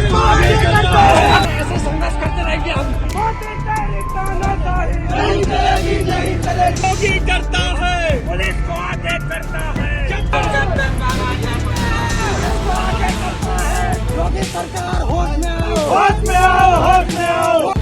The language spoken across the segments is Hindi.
ऐसे संघर्ष करते रहेंगे हम। योगी करता है, पुलिस को आगे करता है, योगी सरकार होश में आओ, होश में आओ, होश में आओ।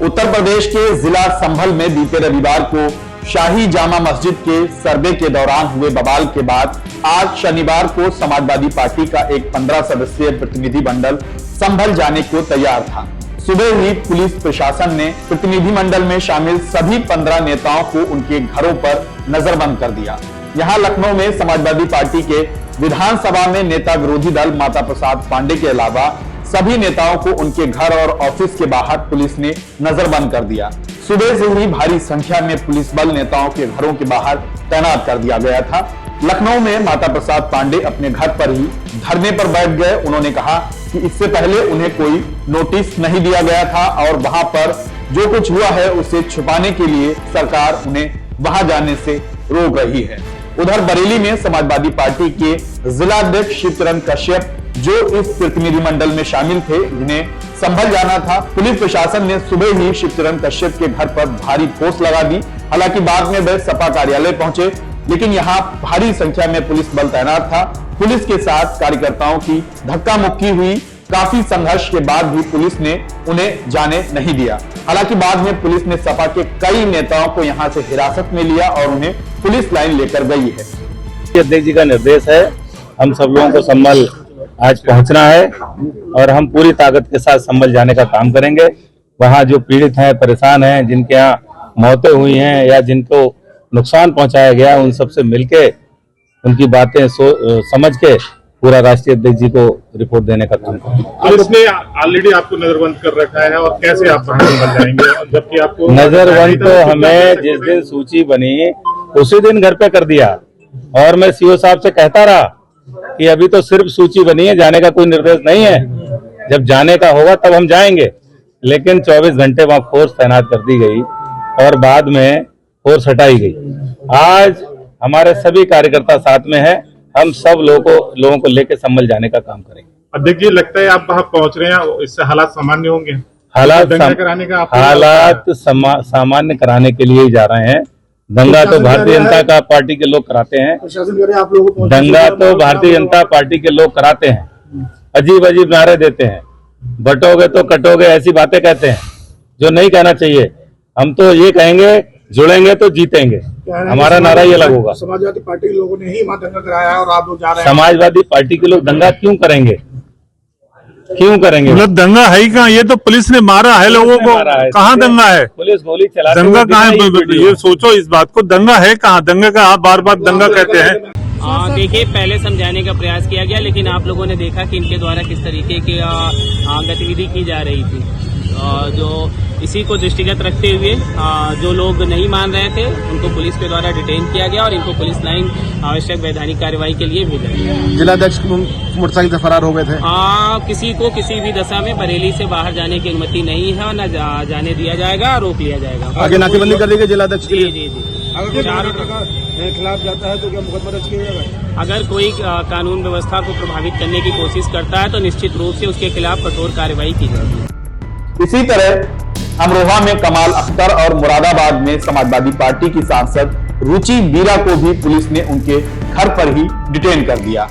उत्तर प्रदेश के जिला संभल में बीते रविवार को शाही जामा मस्जिद के सर्वे के दौरान हुए बवाल के बाद आज शनिवार को समाजवादी पार्टी का एक 15 सदस्यीय प्रतिनिधि मंडल संभल जाने को तैयार था। सुबह ही पुलिस प्रशासन ने प्रतिनिधि मंडल में शामिल सभी 15 नेताओं को उनके घरों पर नजरबंद कर दिया। यहाँ लखनऊ में समाजवादी पार्टी के विधानसभा में नेता विरोधी दल माता प्रसाद पांडे के अलावा सभी नेताओं को उनके घर और ऑफिस के बाहर पुलिस ने नजरबंद कर दिया। सुबह से ही भारी संख्या में पुलिस बल नेताओं के घरों के बाहर तैनात कर दिया गया था। लखनऊ में माता प्रसाद पांडे अपने घर पर ही धरने पर बैठ गए। उन्होंने कहा कि इससे पहले उन्हें कोई नोटिस नहीं दिया गया था और वहां पर जो कुछ हुआ है उसे छुपाने के लिए सरकार उन्हें वहां जाने से रोक रही है। उधर बरेली में समाजवादी पार्टी के जिलाध्यक्ष शिवचरण कश्यप जो इस प्रतिनिधि मंडल में शामिल थे, जिन्हें संभल जाना था, पुलिस प्रशासन ने सुबह ही शिवचरण कश्यप के घर पर भारी फोर्स लगा दी। हालांकि बाद में वे सपा कार्यालय पहुंचे, लेकिन यहां भारी संख्या में पुलिस बल तैनात था। पुलिस के साथ कार्यकर्ताओं की धक्का मुक्की हुई। काफी संघर्ष के बाद भी पुलिस ने उन्हें जाने नहीं दिया। हालांकि बाद में पुलिस ने सपा के कई नेताओं को यहां से हिरासत में लिया और उन्हें पुलिस लाइन लेकर गई है। अध्यक्ष जी का निर्देश है, हम सब लोगों को संभल आज पहुंचना है और हम पूरी ताकत के साथ संभल जाने का काम करेंगे। वहां जो पीड़ित हैं, परेशान हैं, जिनके यहाँ मौतें हुई हैं या जिनको नुकसान पहुंचाया गया, उन सबसे मिलके उनकी बातें समझ के पूरा राष्ट्रीय अध्यक्ष जी को रिपोर्ट देने का काम करेंगे। पुलिस ने ऑलरेडी आपको नजरबंद कर रखा है और कैसे आप संभल जाएंगे, जबकि आपको नजरबंद तो हमें जिस दिन सूची बनी उसी दिन घर पे कर दिया और मैं सीओ साहब से कहता रहा कि अभी तो सिर्फ सूची बनी है, जाने का कोई निर्देश नहीं है, जब जाने का होगा तब हम जाएंगे। लेकिन 24 घंटे वहां फोर्स तैनात कर दी गई और बाद में फोर्स हटाई गई। आज हमारे सभी कार्यकर्ता साथ में हैं, हम सब लोगों को लेकर संभल जाने का काम करेंगे। अध्यक्ष जी, लगता है आप वहां पहुंच रहे हैं, इससे हालात सामान्य होंगे? हालात सामान्य कराने के लिए ही जा रहे हैं। दंगा तो भारतीय जनता का पार्टी के लोग कराते हैं, दंगा तो भारतीय जनता पार्टी के लोग कराते हैं, अजीब अजीब नारे देते हैं, बटोगे तो कटोगे, ऐसी बातें कहते हैं जो नहीं कहना चाहिए। हम तो ये कहेंगे, जुड़ेंगे तो जीतेंगे, हमारा नारा ये लगेगा। समाजवादी पार्टी के लोगों ने ही वहां दंगा कराया है और आप लोग जा रहे हैं। समाजवादी पार्टी के लोग दंगा क्यों करेंगे? क्यों करेंगे? मतलब दंगा है ही कहाँ? ये तो पुलिस ने मारा है लोगों को। कहाँ दंगा है? पुलिस गोली चला, दंगा कहाँ है? ये सोचो इस बात को, दंगा है कहाँ? दंगा का आप बार बार दंगा कहते हैं। देखिए, पहले समझाने का प्रयास किया गया, लेकिन आप लोगों ने देखा कि इनके द्वारा किस तरीके की गतिविधि की जा रही थी। जो इसी को दृष्टिगत रखते हुए जो लोग नहीं मान रहे थे उनको पुलिस के द्वारा डिटेन किया गया और इनको पुलिस लाइन आवश्यक वैधानिक कार्रवाई के लिए भेजा गया। जिलाध्यक्ष मोटरसाइकिल से फरार हो गए थे। किसी को किसी भी दशा में बरेली से बाहर जाने की अनुमति नहीं है और न जाने दिया जाएगा, रोक लिया जाएगा। आगे नाकेबंदी कर ली गई जिलाध्यक्ष के लिए। जी। खिलाफ जाता है तो क्या मुकदमा दर्ज किया जाएगा? अगर कोई कानून व्यवस्था को प्रभावित करने की कोशिश करता है तो निश्चित रूप से उसके खिलाफ कठोर कार्रवाई की जाएगी। इसी तरह अमरोहा में कमाल अख्तर और मुरादाबाद में समाजवादी पार्टी की सांसद रुचि मीरा को भी पुलिस ने उनके घर पर ही डिटेन कर दिया।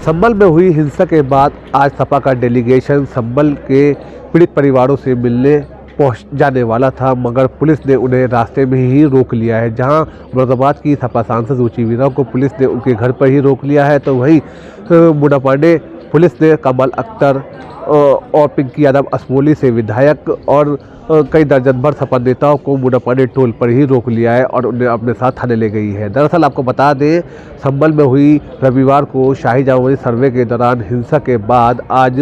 संभल में हुई हिंसा के बाद आज सपा का डेलीगेशन संभल के पीड़ित परिवारों से मिलने पहुंच जाने वाला था, मगर पुलिस ने उन्हें रास्ते में ही रोक लिया है। जहां मुरादाबाद की सपा सांसद रुचि मीरा को पुलिस ने उनके घर पर ही रोक लिया है, तो वहीं मुन्ना पांडे पुलिस ने कमाल अख्तर और पिंकी यादव असमोली से विधायक और कई दर्जन भर सपा नेताओं को मुन्ना पांडे टोल पर ही रोक लिया है और उन्हें अपने साथ थाने ले गई है। दरअसल आपको बता दें, संभल में हुई रविवार को शाही जामा मस्जिद सर्वे के दौरान हिंसा के बाद आज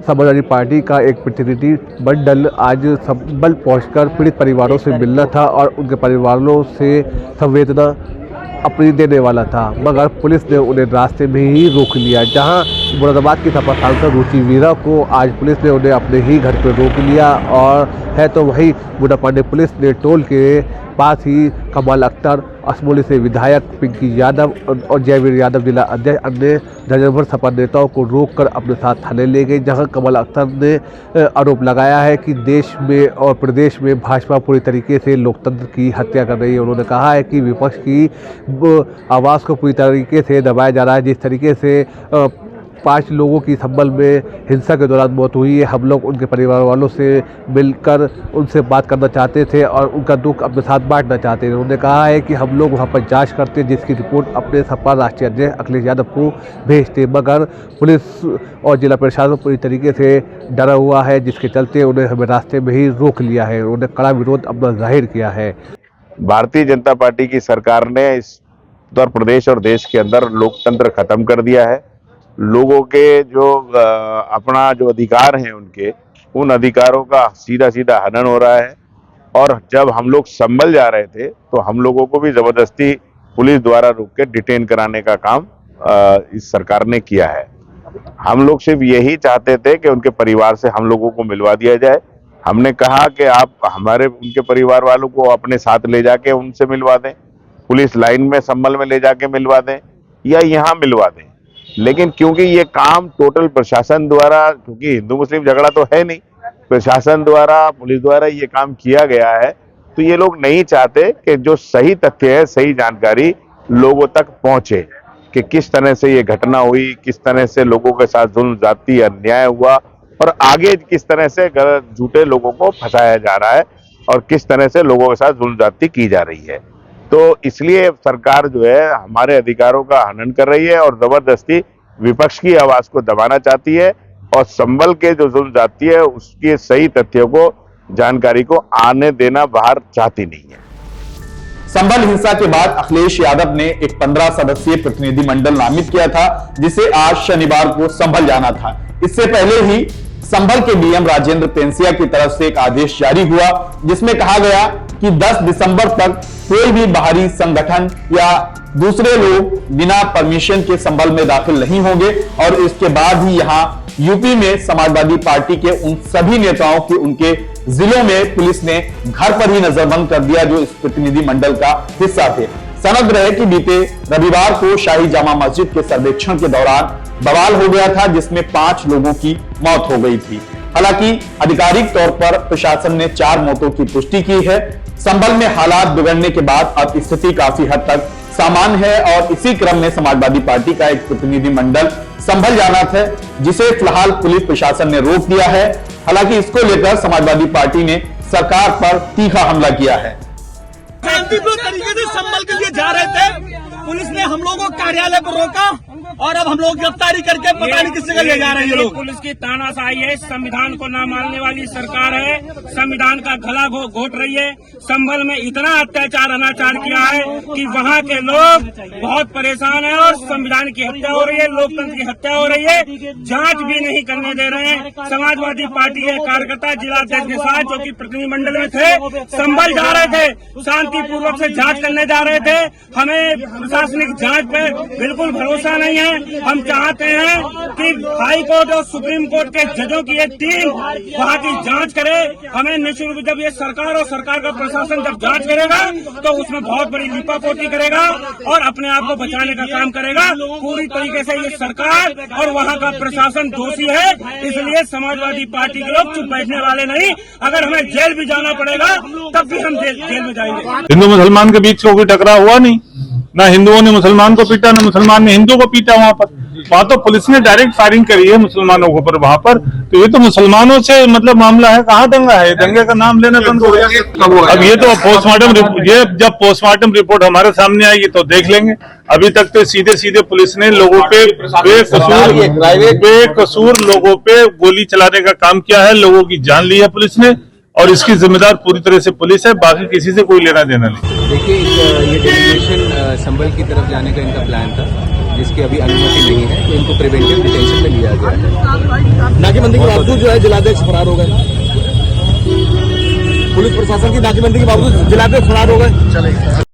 समाजवादी पार्टी का एक प्रतिनिधि मंडल आज संभल पहुंचकर पीड़ित परिवारों से मिलना था और उनके परिवारों से संवेदना अपनी देने वाला था, मगर पुलिस ने उन्हें रास्ते में ही रोक लिया। जहां मुरादाबाद की सपा सांसद रुचि वीरा को आज पुलिस ने उन्हें अपने ही घर पर रोक लिया और है तो वहीं बूढ़ा पांडे पुलिस ने टोल के पास ही कमाल अख्तर, असमोली से विधायक पिंकी यादव और जयवीर यादव जिला अध्यक्ष अन्य दर्जन भर सपा नेताओं को रोककर अपने साथ थाने ले गए, जहां कमाल अख्तर ने आरोप लगाया है कि देश में और प्रदेश में भाजपा पूरी तरीके से लोकतंत्र की हत्या कर रही है। उन्होंने कहा है कि विपक्ष की आवाज़ को पूरी तरीके से दबाया जा रहा है। जिस तरीके से 5 लोगों की संभल में हिंसा के दौरान मौत हुई है, हम लोग उनके परिवार वालों से मिलकर उनसे बात करना चाहते थे और उनका दुख अपने साथ बांटना चाहते थे। उन्होंने कहा है कि हम लोग वहां पर जांच करते हैं, जिसकी रिपोर्ट अपने सपा राष्ट्रीय अध्यक्ष अखिलेश यादव को भेजते, मगर पुलिस और जिला प्रशासन पूरी तरीके से डरा हुआ है, जिसके चलते उन्हें हमें रास्ते में ही रोक लिया है। उन्होंने कड़ा विरोध अपना जाहिर किया है। भारतीय जनता पार्टी की सरकार ने इस उत्तर प्रदेश और देश के अंदर लोकतंत्र खत्म कर दिया है। लोगों के जो अपना जो अधिकार हैं उन अधिकारों का सीधा सीधा हनन हो रहा है। और जब हम लोग संभल जा रहे थे तो हम लोगों को भी जबरदस्ती पुलिस द्वारा रोक के डिटेन कराने का काम इस सरकार ने किया है। हम लोग सिर्फ यही चाहते थे कि उनके परिवार से हम लोगों को मिलवा दिया जाए। हमने कहा कि आप उनके परिवार वालों को अपने साथ ले जाके उनसे मिलवा दें, पुलिस लाइन में संभल में ले जाके मिलवा दें या यहाँ मिलवा दें, लेकिन क्योंकि ये काम टोटल प्रशासन द्वारा, क्योंकि हिंदू मुस्लिम झगड़ा तो है नहीं, प्रशासन द्वारा पुलिस द्वारा ये काम किया गया है, तो ये लोग नहीं चाहते कि जो सही तथ्य है, सही जानकारी लोगों तक पहुंचे कि किस तरह से ये घटना हुई, किस तरह से लोगों के साथ जुल्म जाती अन्याय हुआ और आगे किस तरह से झूठे लोगों को फंसाया जा रहा है और किस तरह से लोगों के साथ जुल्म जाती की जा रही है। तो इसलिए सरकार जो है हमारे अधिकारों का हनन कर रही है और जबरदस्ती विपक्ष की आवाज को दबाना चाहती है और संभल के जो जुल्म जाती है उसके सही तथ्यों को, जानकारी को आने देना बाहर चाहती नहीं है। संभल हिंसा के बाद अखिलेश यादव ने एक 15 सदस्यीय प्रतिनिधि मंडल नामित किया था, जिसे आज शनिवार को संभल जाना था। इससे पहले ही संभल के डीएम राजेंद्र पेंसिया की तरफ से एक आदेश जारी हुआ, जिसमें कहा गया कि 10 दिसंबर तक कोई भी बाहरी संगठन या दूसरे लोग बिना परमिशन के संभल में दाखिल नहीं होंगे और इसके बाद ही यहां यूपी में समाजवादी पार्टी के उन सभी नेताओं की उनके जिलों में पुलिस ने घर पर ही नजरबंद कर दिया जो इस प्रतिनिधि मंडल का हिस्सा थे। सनद रहे कि बीते रविवार को शाही जामा मस्जिद के सर्वेक्षण के दौरान बवाल हो गया था, जिसमें 5 लोगों की मौत हो गई थी। हालांकि आधिकारिक तौर पर प्रशासन ने 4 मौतों की पुष्टि की है। संभल में हालात बिगड़ने के बाद अब स्थिति काफी हद तक सामान्य है और इसी क्रम में समाजवादी पार्टी का एक प्रतिनिधि मंडल संभल जाना था, जिसे फिलहाल पुलिस प्रशासन ने रोक दिया है। हालांकि इसको लेकर समाजवादी पार्टी ने सरकार पर तीखा हमला किया है। शांतिपूर्ण तरीके से संभल के लिए जा रहे थे, पुलिस ने हम लोगों को कार्यालय पर रोका और अब हम लोग गिरफ्तारी करके पता नहीं किस जगह ले जा रहे हैं लोग। पुलिस की तानाशाही है, संविधान को न मानने वाली सरकार है, संविधान का गला घोट रही है। संभल में इतना अत्याचार अनाचार किया है कि वहाँ के लोग बहुत परेशान हैं और संविधान की हत्या हो रही है, लोकतंत्र की हत्या हो रही है, जांच भी नहीं करने दे रहे हैं। समाजवादी पार्टी के कार्यकर्ता जिला अध्यक्ष के साथ जो कि प्रतिनिधिमंडल में थे, संभल जा रहे थे, शांतिपूर्वक से जांच करने जा रहे थे। हमें प्रशासनिक जांच पे बिल्कुल भरोसा नहीं है। हम चाहते हैं कि हाई कोर्ट और सुप्रीम कोर्ट के जजों की एक टीम वहाँ की जांच करे। हमें निःशुल्क जब ये सरकार और सरकार का प्रशासन जब जांच करेगा तो उसमें बहुत बड़ी लीपापोती करेगा और अपने आप को बचाने का काम करेगा। पूरी तरीके से ये सरकार और वहाँ का प्रशासन दोषी है, इसलिए समाजवादी पार्टी के लोग चुप बैठने वाले नहीं। अगर हमें जेल भी जाना पड़ेगा तब भी हम जेल में जाएंगे। हिंदू मुसलमान के बीच कोई टकराव हुआ नहीं, ना हिंदुओं ने मुसलमान को पीटा ना मुसलमान ने हिंदू को पीटा। वहां तो पुलिस ने डायरेक्ट फायरिंग करी है मुसलमानों के ऊपर वहां पर। तो ये तो मुसलमानों से मतलब मामला है, कहाँ दंगा है? दंगे का नाम लेना बंद हो गया। अब ये तो जब पोस्टमार्टम रिपोर्ट हमारे सामने आएगी तो देख लेंगे। अभी तक तो सीधे सीधे पुलिस ने लोगों पे बेकसूर लोगों पे गोली चलाने का काम किया है, लोगों की जान ली है पुलिस ने और इसकी जिम्मेदार पूरी तरह से पुलिस है, बाकी किसी से कोई लेना देना नहीं। देखिए, ये डेलीगेशन संभल की तरफ जाने का इनका प्लान था, जिसकी अभी अनुमति नहीं है, तो इनको प्रिवेंटिव डिटेंशन में लिया गया है। नाकेबंदी के बावजूद जो है जिलाध्यक्ष फरार हो गए, पुलिस प्रशासन की नाकेबंदी के बावजूद जिलाध्यक्ष फरार हो गए।